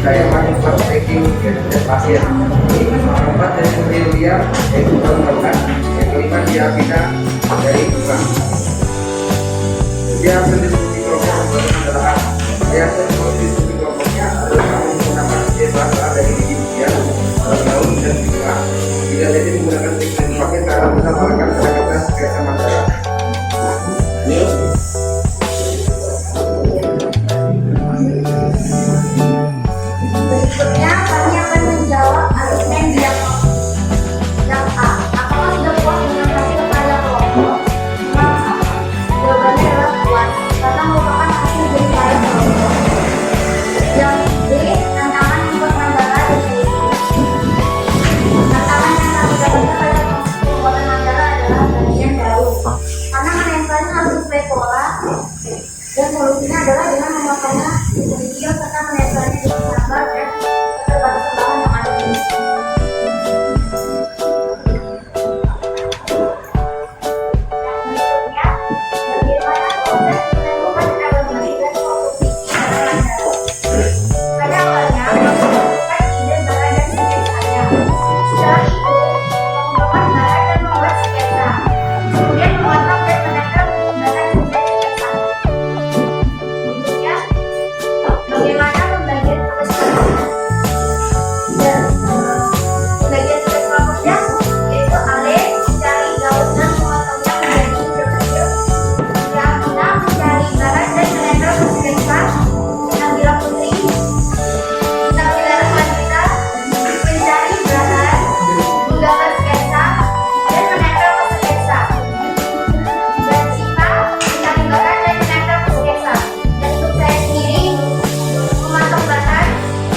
daya manuver taking dan pasien. Keempat dari kemudian dia yaitu perempuan. Yang kelima dia bisa dari kurang. Dia hasil diskusi kelompok adalah dia hasil diskusi kelompoknya adalah kamu menggunakan bahasa dari diri dia daun dan juga tidak jadi menggunakan teknik dipakai karena bisa melakukan pendekatan sketsa masalah. Berikutnya kami akan menjawab argumen diagnosis. Yang A, apakah sudah puas dengan hasil karya kelompok? Mengapa? Jawabannya adalah puas karena merupakan hasil dari karya kelompok. Yang B, tantangan membuat mandala dan solusi. Tantangan yang kami dapatkan pada pembuatan mandala adalah bagian daun. Karena menempelnya harus sesuai pola dan solusinya adalah dengan memotongnya di video serta menempelnya di gambar dan keterbatasan yang ada di sini. Berikutnya, bagaimana proses menentukan alumni dan komposisi mandala? Pada awalnya, menentukan ide bara dan sketsanya. Setelah itu, mengembangkan bara dan membuat sketsa. Kemudian memotong dan menempel bara dan sketsa. Berikutnya, bagaimana pembagian tugas kelompok? Pembagian tugas kelompoknya yaitu Ale mencari daun dan memotongnya menjadi kecil-kecil. Ramina mencari bara dan menempel ke sketsa. Nabila Putri, Nabila Rahmanita mencari bahan, menggambar sketsa dan menempel ke sketsa. Dan Sita mencari bahan dan menempel ke sketsa. Dan untuk saya sendiri memasang bahan,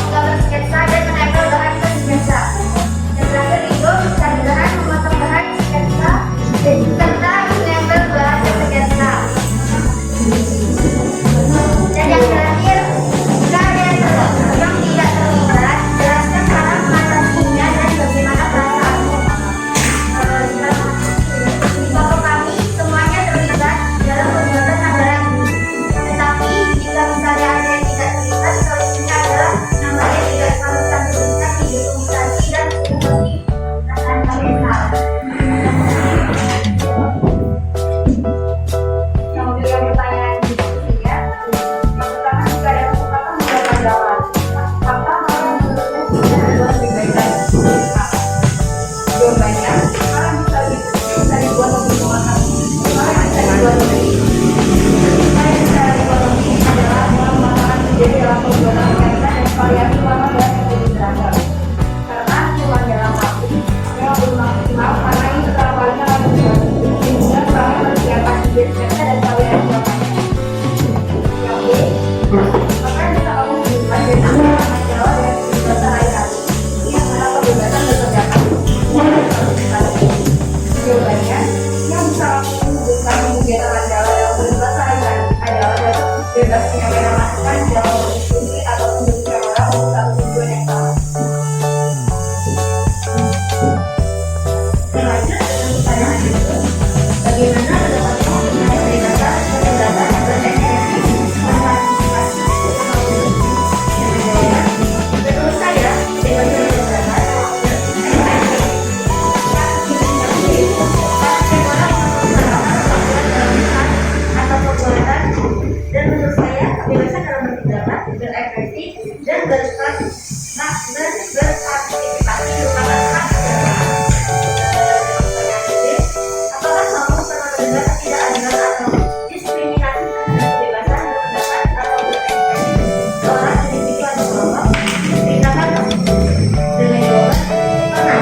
menggambar sketsa dan menempel bahan ke sketsa. Dan terakhir Rido mencari bahan, memasang bahan sketsa serta menempel bahan ke sketsa. Dan yang terakhir, jika ada yang tidak terlibat, jelaskan cara mengatasinya dan bagaimana perasaanmu. Di kelompok kami, semuanya terlibat dalam pembuatan mandala ini. Tetapi, jika misalnya ada yang tidak terlibat, solusinya adalah namanya tidak selalu terlibat di dokumentasi dan diskusi perasaan mental. Kemudian pertanyaan diskusinya, yang pertama jika ada kesempatan membuat mandala, apa hal yang menurutmu bisa dibuat lebih baik lagi? Jawabannya, hal yang bisa dibuat lebih mudah. Hal yang bisa dibuat lebih hal yang bisa dibuat lebih adalah mengembangkan ide dalam pembuatan sketsa dan variasi warna dan menjadi beragam. Karena cuma dalam waktu memang belum maksimal karena ini setelah kalinya harus dibuat sehingga kami mempersiapkan ide sketsa dan variasi warnanya. Yang B, maka bisa kamu berikan dengan majalah dan kebebasan hari-hari. Ini adalah kebebasan berkerjakan. Jawabannya, yang bisa kamu wujudkan di kegiatan mandala dalam kebebasan hari-hari adalah bebas menyampaikan masukan dalam berdiskusi atau berbicara untuk satu tujuan yang sama. Lanjut dengan pertanyaan itu, bagaimana pendapatmu mengenai kebebasan kebebasan berekspresi partisipasi teknologi? Jawabannya, menurut saya kebebasan berekspresi dan menurut saya kebebasan dalam berpendapat, berekspresi dan berpartisipasi merupakan hak apakah kamu pernah mendengar ketidakadilan atau diskriminasi terhadap kebebasan berpendapat atau berekspresi seorang individu atau kelompok? Ceritakan dong. Dengan jawaban pernah.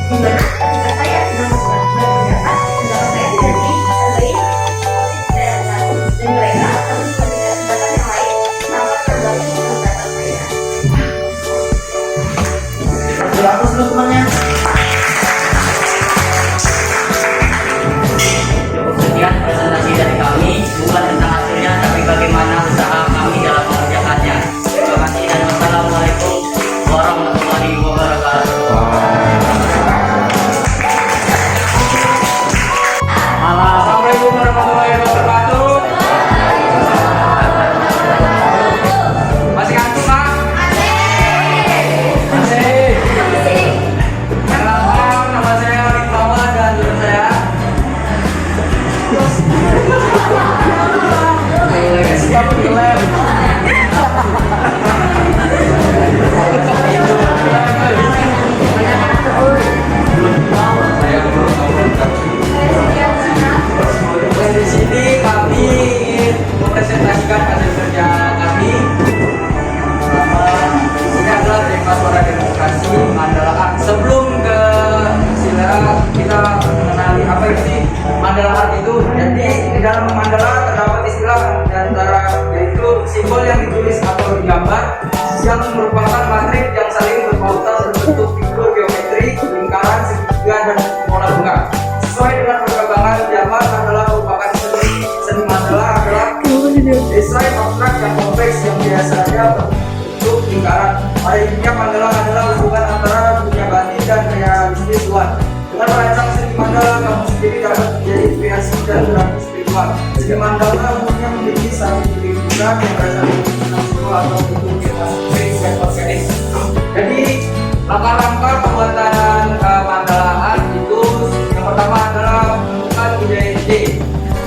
Di mana ketika saya sedang berpendapat, pendapat saya tidak dihargai dan mereka harus memberikan pendapat yang lain tanpa terganggu pendapat saya. Bagus lu temannya. Sekian presentasi dari kami, bukan tentang hasilnya tapi bagaimana usaha kami dalam mengerjakannya. Terima kasih dan wassalamualaikum warahmatullahi wabarakatuh. Assalamualaikum warahmatullahi wabarakatuh. Masih kangen, Pak? abstrak yang kompleks yang biasanya berbentuk lingkaran. Pada intinya Mandala adalah hubungan antara dunia batin dan realistis luar. Dengan merancang seni Mandala, kamu sendiri dapat menjadi inspirasi dan terapi spiritual. Seni Mandala umumnya memiliki satu titik pusat yang berasal dari bentuk atau bentuk geometrik dan organik. Jadi langkah-langkah pembuatan Mandalaan itu yang pertama adalah menentukan budaya ide.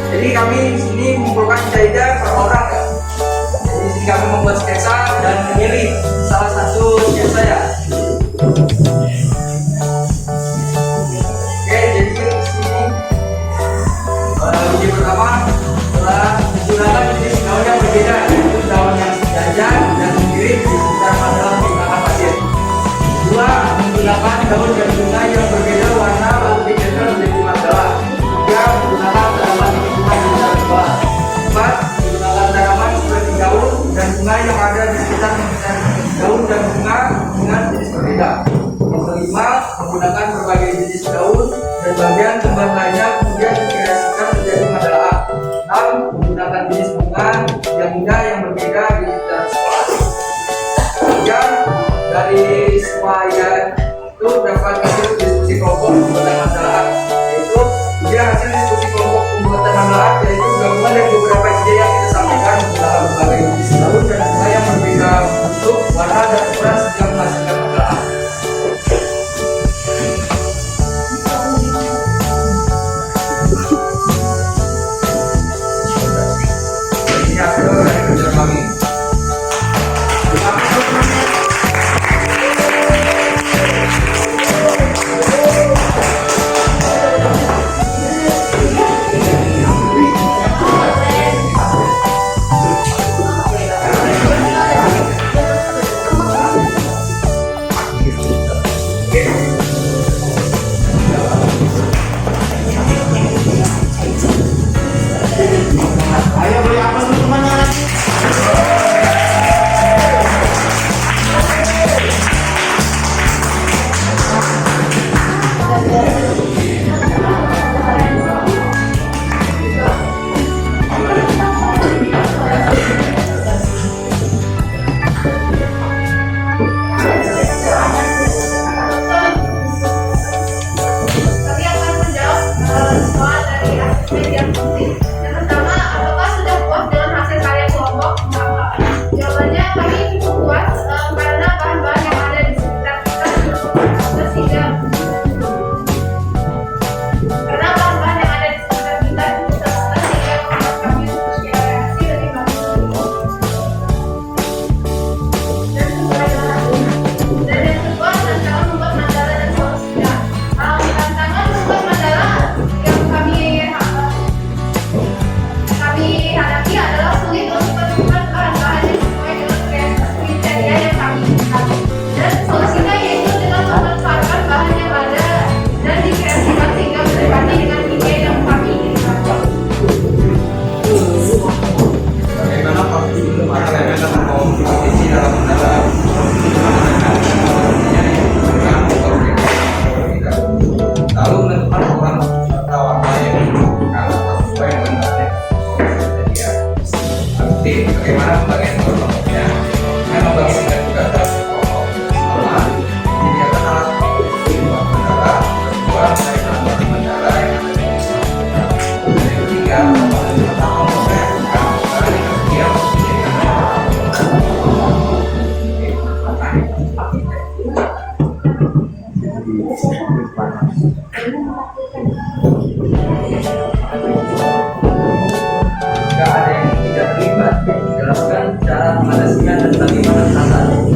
Jadi kami di sini mengumpulkan ide per orang ya. Jadi di sini kami membuat sketsa dan memilih salah satu sketsa ya. Oke, jadi di sini ide pertama adalah menggunakan jenis daun yang berbeda, yaitu daun yang sejajar dan mirip di sekitar Mandala menggunakan pasir. Dua, menggunakan daun dan bunga yang berbeda warna lalu dicetak menjadi mandala. Tiga, menggunakan tanaman di lingkungan sekitar dua. Empat, menggunakan tanaman seperti daun dan bunga yang ada di sekitar daun dan bunga dengan jenis berbeda. Yang kelima, menggunakan berbagai jenis daun dan bagian tumbuhan lainnya kemudian dikreasikan menjadi mandala. Enam, menggunakan jenis bunga yang indah yang berbeda di sekitar sekolah. Tiga, dari semua itu dapat hasil diskusi kelompok pembuatan Mandalaan, yaitu dia hasil diskusi kelompok pembuatan Mandalaan yaitu gabungan dari beberapa ide yang kita sampaikan menggunakan berbagai jenis daun dan bunga yang berbeda bentuk, warna dan ukuran sehingga menghasilkan Mandalaan. Ini hasil dari kerja kami. Ayo beli apa dulu temannya lagi? Kami akan menjawab soal dari asesmen yang penting. Yang pertama, apakah sudah puas dengan hasil karya kelompok? Jawabannya kami cukup puas karena bahan-bahan yang ada di sekitar kita sehingga membuat kami berkreasi lebih bagus. Dan yang kedua, tantangan membuat mandala dan solusinya. Tantangan membuat mandala yang kami hadapi adalah sulit untuk menemukan bahan-bahan yang sesuai dengan kriteria yang kami inginkan. Dan solusinya yaitu dengan memanfaatkan bahan yang ada dan dikreasikan sehingga mendekati dengan ide yang kami inginkan. Bagaimana waktu belum ada elemen kompetisi dalam Mandala? Lalu menentukan ukuran atau warna yang dibutuhkan atau sesuai dengan bahannya. Jadi ya, nanti bagaimana pembagian kelompoknya? Memang bagian juga dalam kelompok. Pertama, menyediakan alat membuat mandala. Kedua, mencari bahan mandala yang ada di sekitar. Yang ketiga, menentukan kelompoknya. Jika ada yang tidak terlibat, dijelaskan cara mengatasinya dan bagaimana menatanya.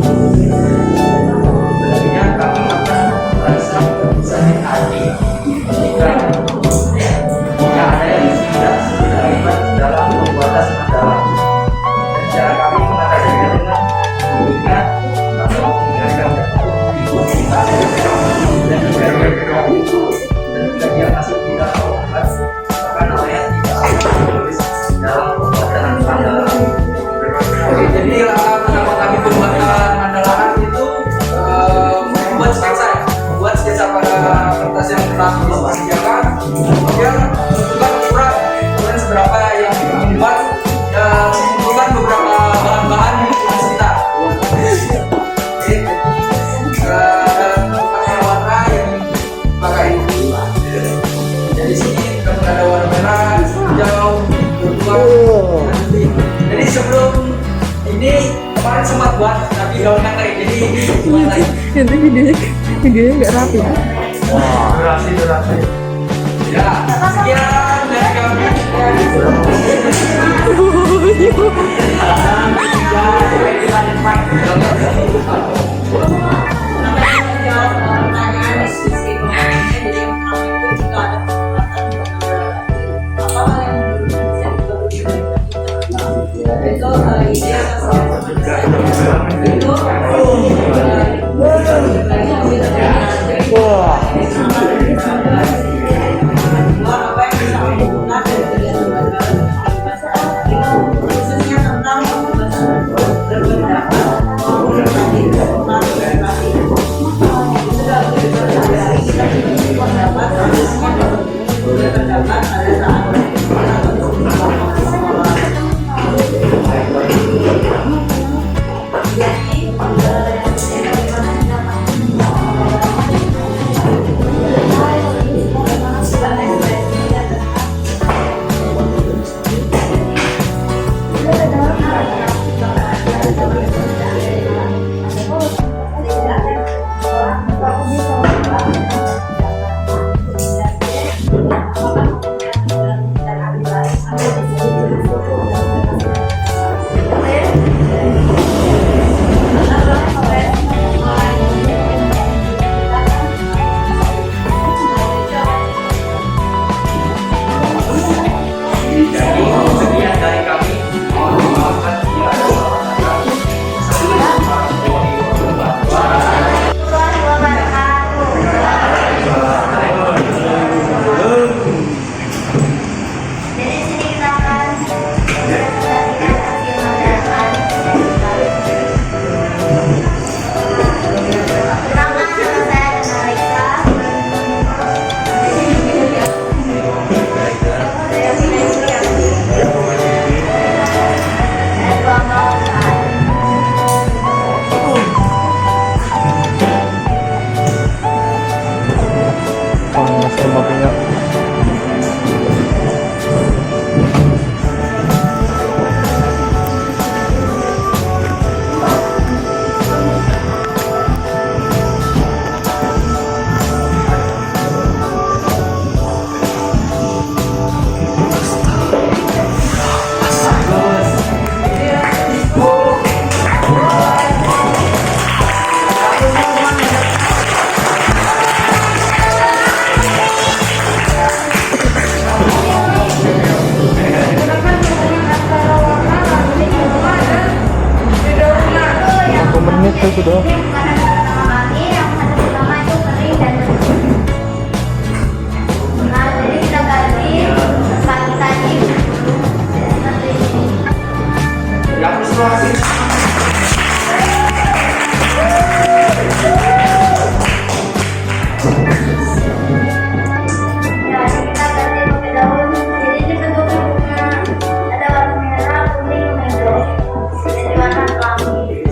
sebelum ini kemarin sempat buat tapi daunnya kering jadi buat lagi. Itu videonya nggak rapi. Durasi. Ya, sekian dari kami. Sekian dari kami. Mohon dimaafkan bila ada salah kata. Assalamualaikum warahmatullahi wabarakatuh. Jadi sini kita akan presentasikan hasil madrasah. Pertama, nama saya Nalika. Saya Finesi. Saya bangga. Panas tempatnya. Menit itu sudah. Ini makanan pertama kami, yang satu pertama itu kering dan bersih. Nah, jadi kita ganti kaki tadi seperti ini. Yang frustrasi. Ya, ini kita ganti pakai daun. Jadi ini bentuknya bunga. Ada warna merah, kuning, hijau. Jadi warna pelangi.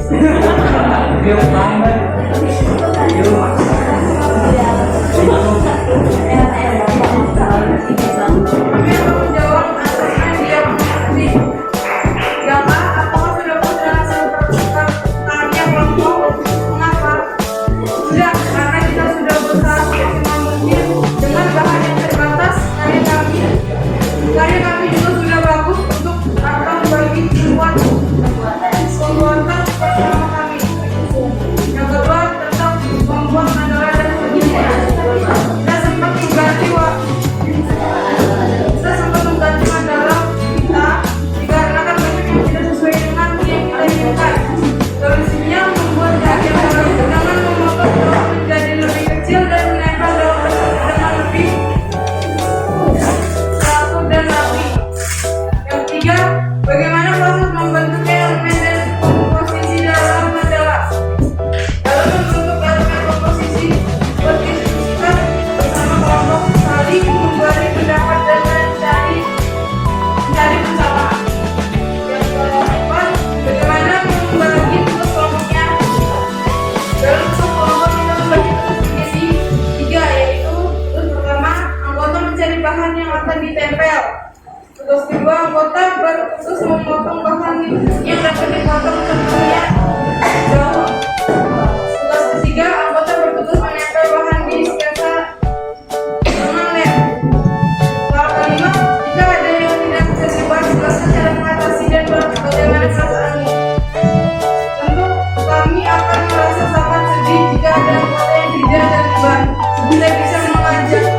yang dapat dipotong tentunya jauh. Tugas ketiga, anggota bertugas menempel bahan di sketsa dengan lem. Soal kelima, jika ada yang tidak bisa dibahas, jelaskan cara mengatasi dan bagaimana perasaanmu. Tentu kami akan merasa sangat sedih jika ada anggota yang tidak terlibat. Saya bisa mengajaknya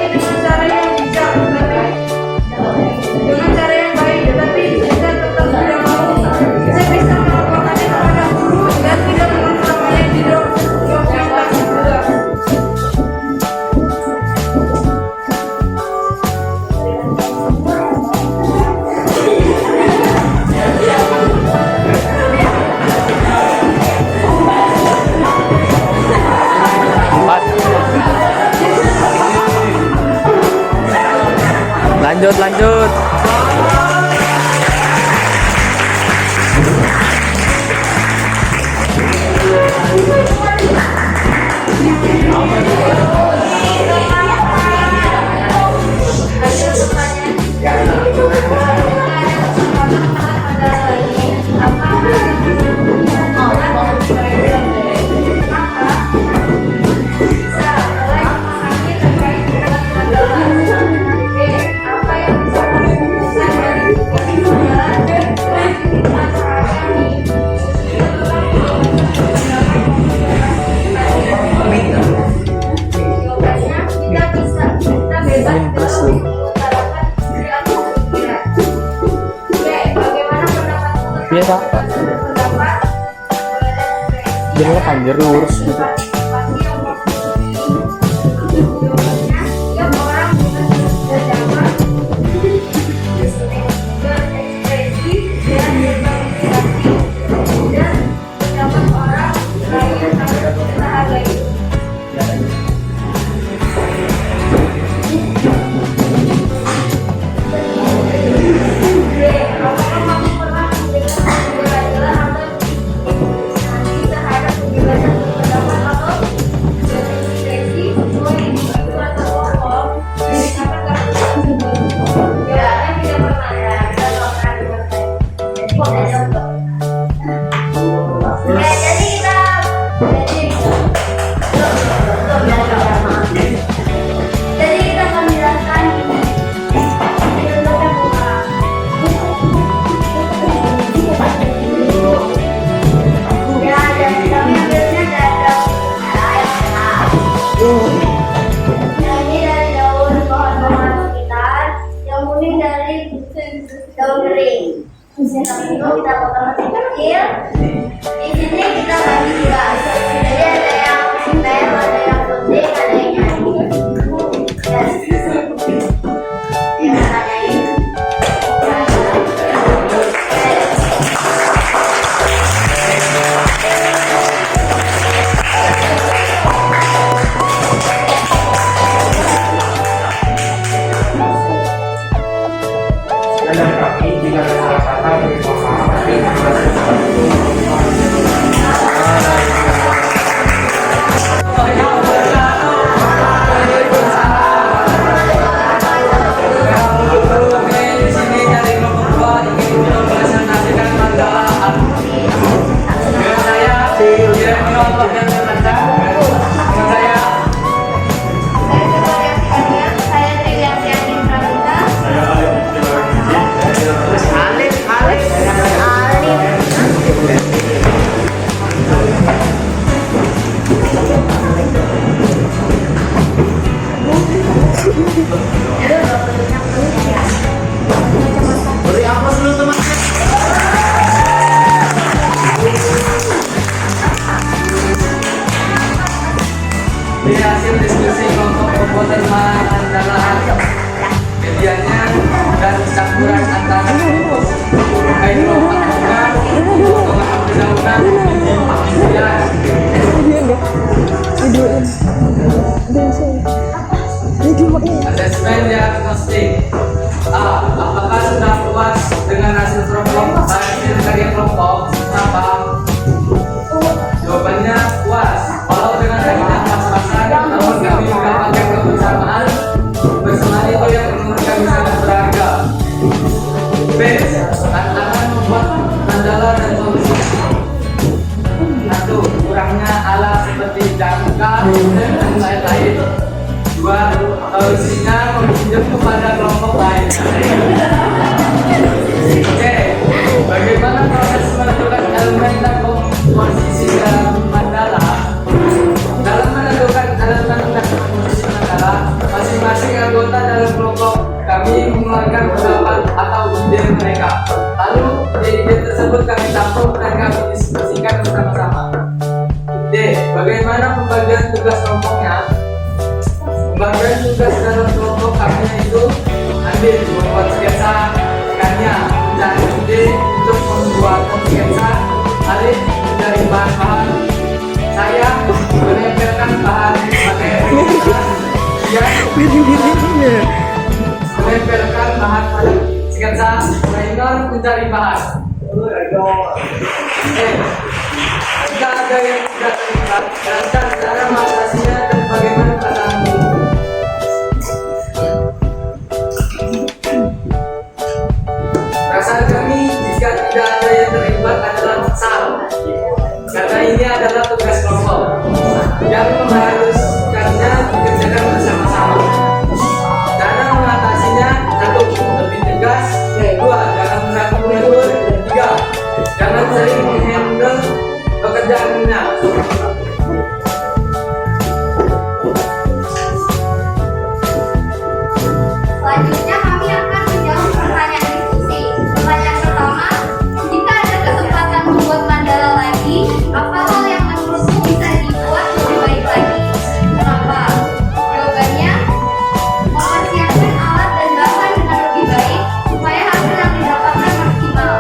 dengan cara yang bijak, dengan cara yang baik, tetapi jika tetap tidak mau, saya bisa melaporkannya kepada guru dan tidak mengulanginya di dokumentasi tugas. Empat. Lanjut. Biasa. Jangan anjir lurus gitu. daun kering. Setelah itu kita potong kecil. Di sini kita bagi dua. Jadi ada yang merah, ada yang putih, ada yang nyanyi. Ya, ada ini. Dan kami jika ada salah kata beri maaf. Beri apa dulu teman? Di hasil diskusi kelompok pembuatan andalan medianya dan campuran antara hidroponika, potongan undang-undang, asesmen diagnostik. A. Apakah sudah puas dengan hasil dari kelompok? Kenapa? Jawabannya puas. Walau dengan kaidah pas-pasan, namun kami mendapatkan kebersamaan. Bersamaan itu yang menurut kami sangat berharga. B. dan lain-lain. Dua, solusinya meminjam kepada kelompok lain. Oke, bagaimana proses menentukan elemen dan komposisi dalam mandala? Dalam menentukan elemen dan komposisi mandala, masing-masing anggota dalam kelompok kami mengeluarkan pendapat atau ide mereka. Lalu ide tersebut kami tampung dan kami diskusikan bersama-sama. D. Bagaimana pembagian tugas kelompoknya? Pembagian tugas dalam kelompok kami itu Andin membuat sketsa, rekannya mencari ide untuk membuat sketsa, Alif mencari bahan-bahan, saya menempelkan bahan pakai kertas, dia menempelkan bahan pada sketsa, Rainer mencari bahan. Jika ada yang tidak terlibat, jelaskan cara mengatasinya dan bagaimana perasaanmu. Perasaan kami jika tidak ada yang terlibat adalah kesal, karena ini adalah tugas kelompok yang mengharuskannya dikerjakan bersama-sama. Cara mengatasinya: 1. Lebih tegas. 2. Jangan mengatur. 3. Jangan sering menghandle pekerjaannya. Selanjutnya kami akan menjawab pertanyaan diskusi. Pertanyaan pertama, jika ada kesempatan membuat mandala lagi, apa hal yang menurutmu bisa dibuat lebih baik lagi? Kenapa? Jawabannya, mempersiapkan alat dan bahan dengan lebih baik supaya hasil yang didapatkan maksimal,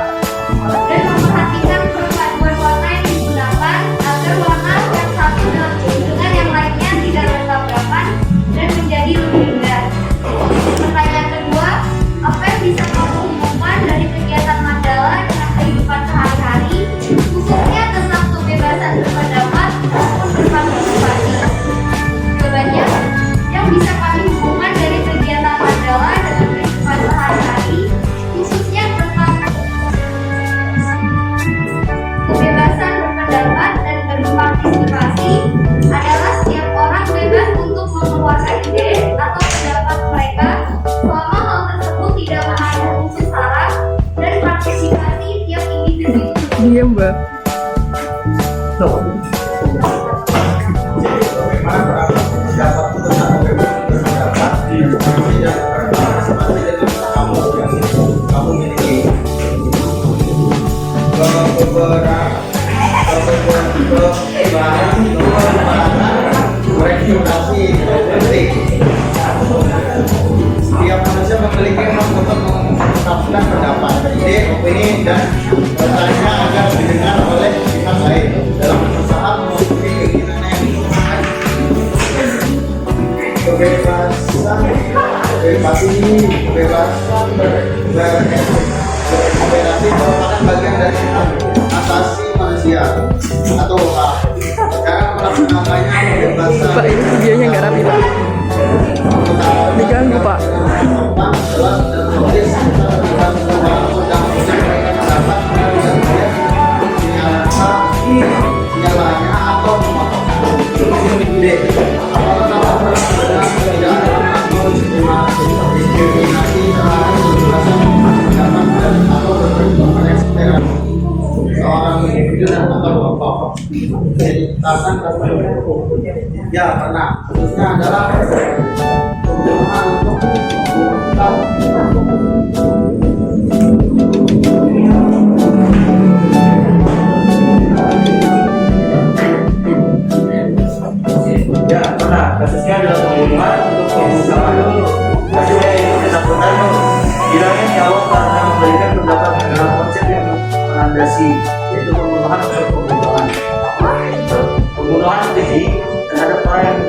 dan memperhatikan perpaduan warna yang digunakan agar warna yang satu dengan yang lainnya tidak bertabrakan dan menjadi lebih indah. Pertanyaan kedua, apa yang bisa kamu hubungkan dari kegiatan mandala dengan kehidupan sehari-hari, khususnya tentang kebebasan berpendapat maupun berpartisipasi? Jawabannya, yang bisa kami hubungkan dari kegiatan mandala dengan kehidupan sehari-hari, khususnya tentang kebebasan berpendapat dan berpartisipasi, adalah setiap orang bebas untuk mengeluarkan ide atau pendapat mereka selama hal tersebut tidak mengandung unsur sara dan partisipasi tiap individu. Diam, Mbak. Bagaimana pendapat tentang kebebasan berpendapat tidak berpartisipasi dengan kamu miliki regulasi penting. Setiap manusia memiliki hak untuk mengungkapkan pendapat, ide, opini, dan bertanya agar didengar oleh pihak lain dalam berusaha mewakili keinginannya. Kebebasan berekspresi merupakan bagian dari hak asasi manusia atau hak. Sekarang melaksanakannya kebebasan. Pak, ini videonya nggak rapi, Pak. Diganggu, Pak. Jelas dan logis dalam undang-undang mereka dapat menyalahnya atau memotongnya. D. Apakah tidak ada diskriminasi terhadap kebebasan pendapat dan atau berekspresi seorang individu dan atau kelompok? Ceritakan ya pernah. Khususnya adalah penggunaan untuk Ya, pernah. Kasusnya adalah pembunuhan untuk pengungkapan kasusnya ini ketakutan hilangnya nyawa karena memberikan pendapat dalam konsep yang melandasi, yaitu pembunuhan atau pembunuhan. Pembunuhan keji terhadap orang yang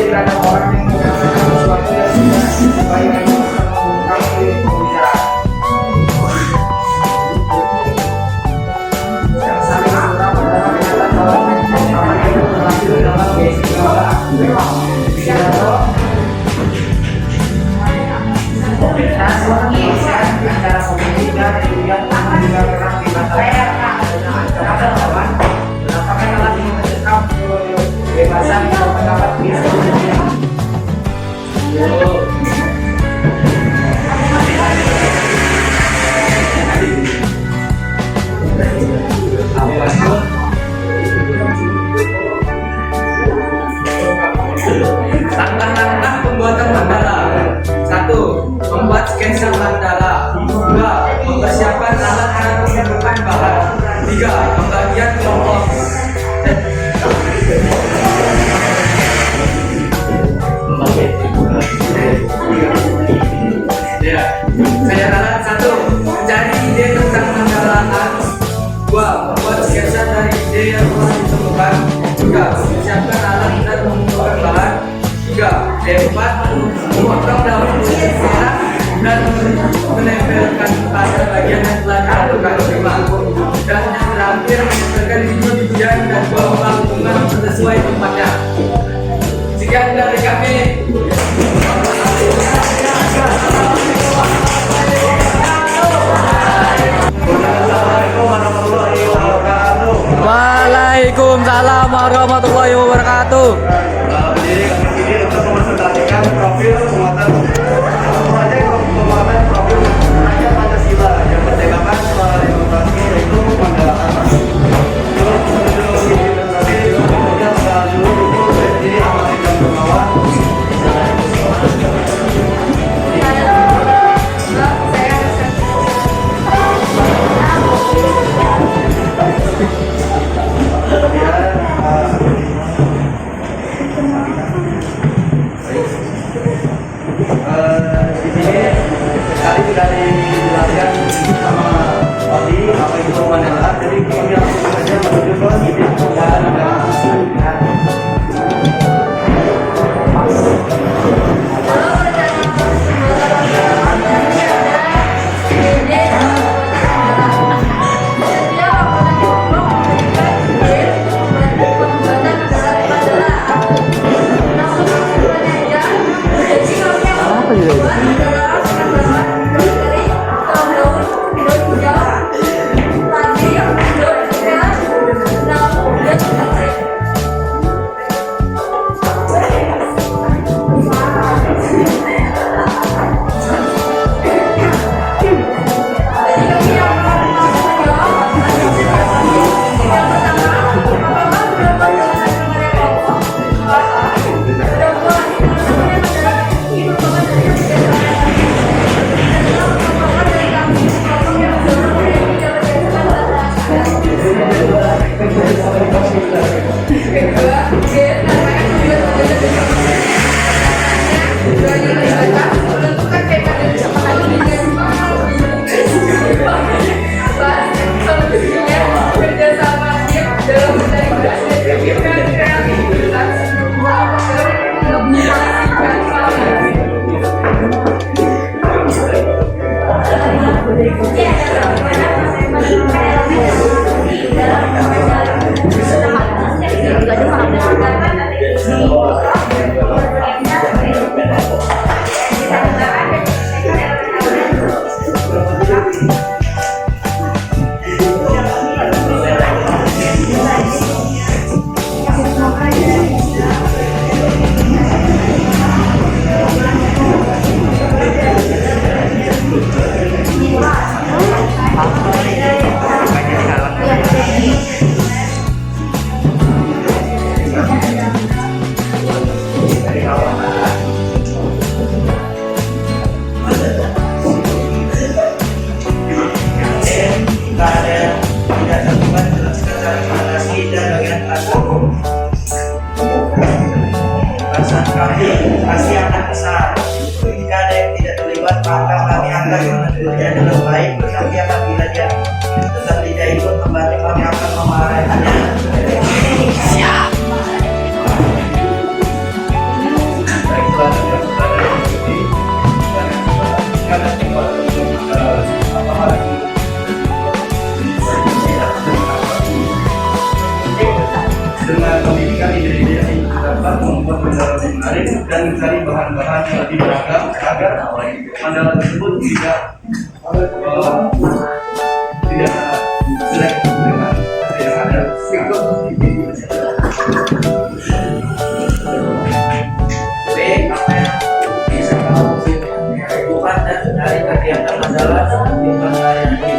terhadap orang yang mengatakan sesuatu yang tidak baik dan mengungkap pembicaraan yang saling berapa dalam kenyataan bahwa itu berhasil dalam Langkah-langkah pembuatan mandala. 1. Membuat sketsa mandala. 2. Mempersiapkan alat-alat pembentukan bahan. 3. Pembagian kelompok. Ya, saya alat 1. Mencari ide tentang mandalaan. 2. Membuat sketsa dari ide yang telah ditemukan. 3. Mempersiapkan alat dan mengumpulkan bahan. 3. Keempat, memotong daun kulit merah dan menempelkan pada bagian yang telah ditentukan. 5. Dan yang terakhir, menempelkan bibit-bibitan dan buah bunga sesuai tempatnya. Sekian dari kami. Waalaikumsalam warahmatullahi wabarakatuh. Berdiri kami sini untuk mempresentasikan profil penguatan profil rakyat Pancasila yang bertemakan suara demokrasi yaitu Mandalaan. Untuk menuju presentasi kemudian kita dulu berdiri amati dan berkawan. Di sini tadi sudah dijelaskan sama Odi apa itu Mandala, jadi kami langsung saja menuju ke ide dan Pasti akan besar. Jika ada yang tidak terlibat, maka kami akan menegurnya dengan baik. Tetapi apabila dia tetap tidak ikut membantu, kami akan memarahinya. Siap. Dengan pendidikan ide-ide yang dapat membuat mandala lebih menarik dan mencari bahan-bahan yang lebih beragam agar mandala tersebut tidak jelek dengan yang ada. Baik, apa yang bisa kamu buat dan dari kegiatan mandala yang di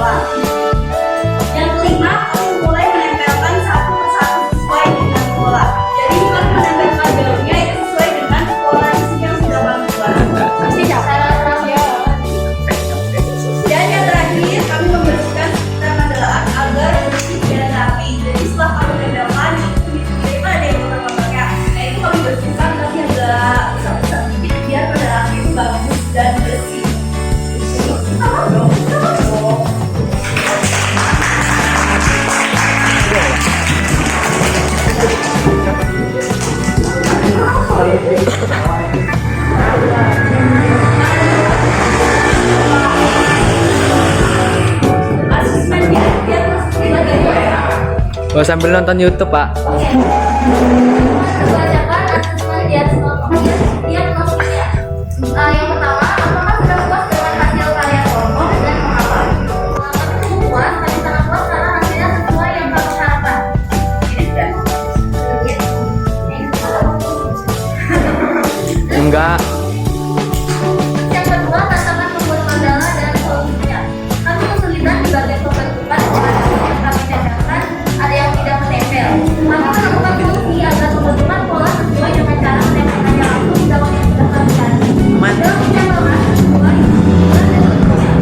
mandala. Yang kelima, kamu mulai menempelkan satu persatu sesuai dengan pola. Jadi kamu menempelkan daunnya itu sesuai dengan pola yang sudah kamu buat. Cara terakhir. Dan yang terakhir, kami membersihkan sekitar mandalaan agar bersih dan rapi. Jadi setelah kamu tempelkan, itu ada yang gambarnya. Nah itu kami bersihkan tapi agak besar-besar sedikit biar mandalaannya itu bagus dan bersih. Asesmennya dia terus Oh, sambil nonton YouTube, Pak. Oke. Bacakan asesmen di atas kelompoknya. Dia maksudnya. Yang pertama, apakah sudah puas dengan hasil karya kelompok dan mengapa? Kami cukup puas, kami sangat puas karena hasilnya sesuai yang kami harapkan. Ini sudah. Enggak. Yang kedua, tantangan membuat mandala dan solusinya. Kami kesulitan di bagian pembentukan pola yang kami tempelkan, ada yang tidak menempel. Kami menemukan solusi agar pembentukan pola sesuai dengan cara menempelkannya langsung di dalam yang sudah kami cari. Dalam penempelkan, mulai dan solusinya.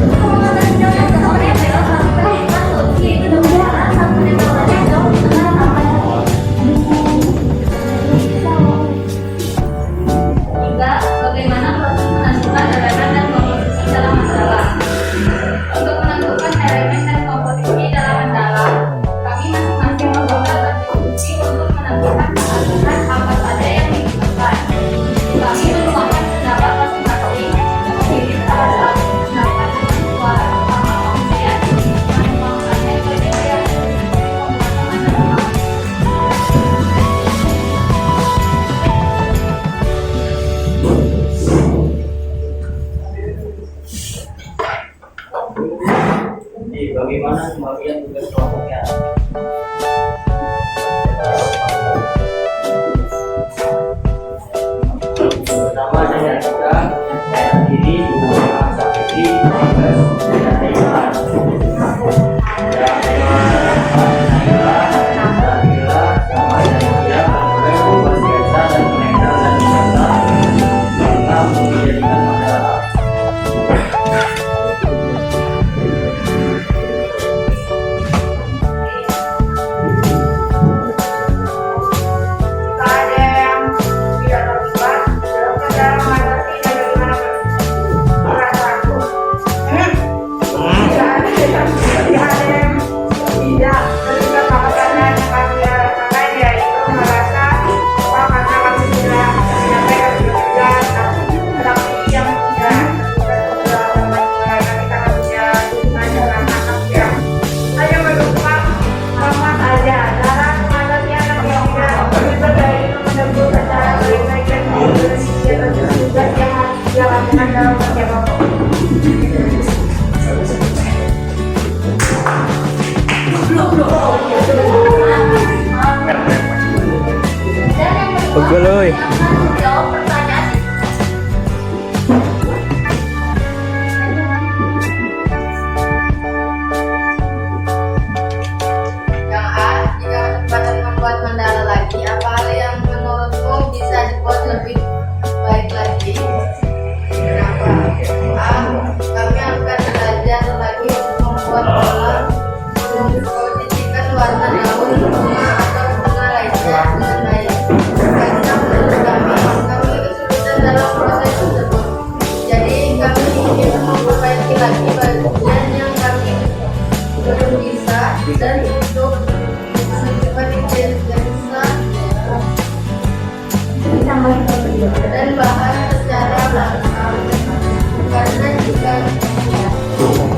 Untuk mengatasi daun yang tidak menempel, kami menemukan solusi yaitu dengan cara saat menempelkannya daun di tengah tangan. Tiga, bagaimana proses menentukan elemen dan komposisi dalam mandala? Untuk menentukan elemen dan komposisi dalam mandala, kami masing-masing membuka kontribusi untuk menentukan keseluruhan apa saja yang dibutuhkan. Kami menuangkan pendapat masing-masing, kemudian terhadap pendapat suara bersama kemudian menuangkannya ke DPR dari pembuatan mandala. Jadi bagaimana pembagian tugas kelompoknya? Pertama saya kita diri Sakiti dan Nailah. Ada yang tidak terlibat dalam cara mengatasi dan bagaimana perasaanku. Tidak ada yang tidak terlibat makanya yang kami rasakan yaitu merasa bahwa karena kami sudah menyampaikan pekerjaan tetapi yang tidak terlibat dalam kami sangat punya hubungan dengan anak yang hanya menemukan sama saja cara mengatasi anak yang tidak terlibat dari menemukan cara baik-baik dan Indonesia dan tugas yang harus dijalankan dalam kerja kelompok. Dan yang kedua, Pegel, oi. silakan menjawab pertanyaan. Yang A, jika kesempatan membuat mandala lagi, apa hal yang menurutmu bisa dibuat lebih baik lagi? Kenapa? A, kami akan belajar lagi untuk membuat pola, memposisikan warna daun, bunga atau bunga lainnya dengan baik. Karena menurut kami kesulitan dalam proses tersebut. Jadi kami ingin memperbaiki lagi bagian yang kami belum bisa dan untuk menunjukkan identitas dan bahan secara langsung. Karena jika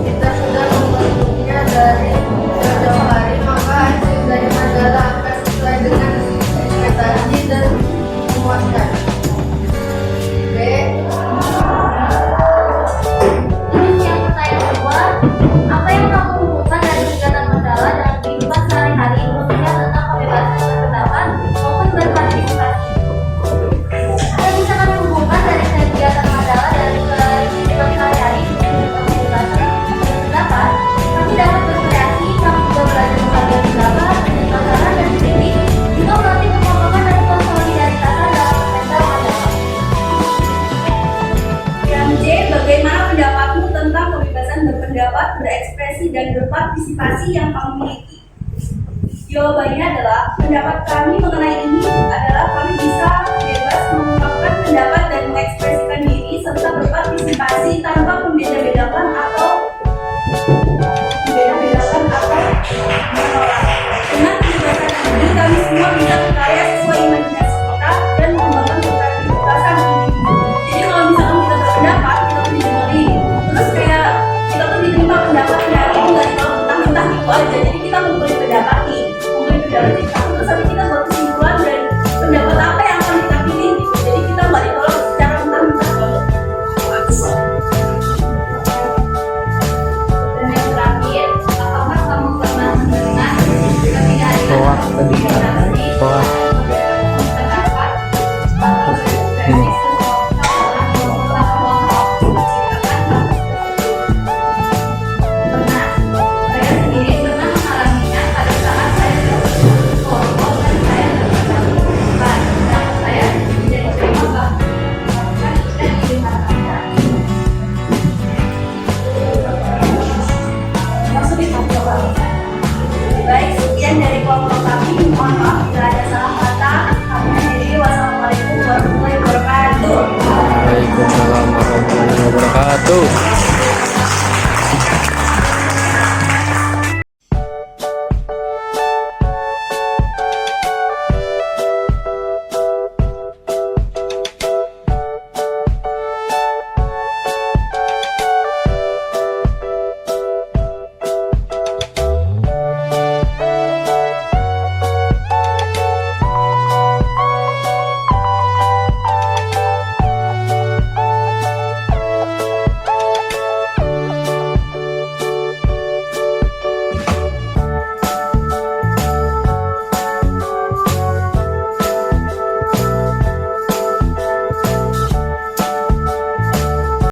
kita sudah membentuknya dari jauh hari, maka hasil dari mandala akan sesuai dengan ekspektasi dan memuaskan. B, Terus yang pertanyaan kedua, apa yang kamu butuhkan dari kegiatan mandala dalam dan berpartisipasi yang kamu miliki? Jawabannya adalah pendapat kami mengenai ini adalah kami bisa bebas mengungkapkan pendapat dan mengekspresikan diri serta berpartisipasi tanpa membeda-bedakan atau menolak. Dengan kebebasan ini kami semua bisa berkarya sesuai imajinasi kita dan mengembangkan kebebasan individu. Jadi kalau misalkan kita berpendapat, kita tuh didengerin. Terus kayak kita tuh diterima pendapatnya, itu nggak ditolak mentah-mentah gitu aja. Jadi kita memberi pendapat nih, terus tapi kita buat kesimpulan dan pendapat apa yang akan kita pilih gitu. Jadi kita nggak ditolak secara mentah-mentah. Dan yang terakhir, apakah kamu pernah mendengar ketidakhadiran Hoak tadi. Hoak. pendapat atau berekspresi seseorang yang telah kelompok menciptakan? Pernah, saya sendiri pernah mengalaminya pada saat saya kelompok dan saya terpecah. Dan saya tidak terima bahkan tidak didengarkan. Maksudnya apa? Baik, sekian dari kelompok kami. Mohon maaf bila ada salah kata. Kami akhiri. Wassalamualaikum warahmatullahi wabarakatuh. Waalaikumsalam warahmatullahi wabarakatuh.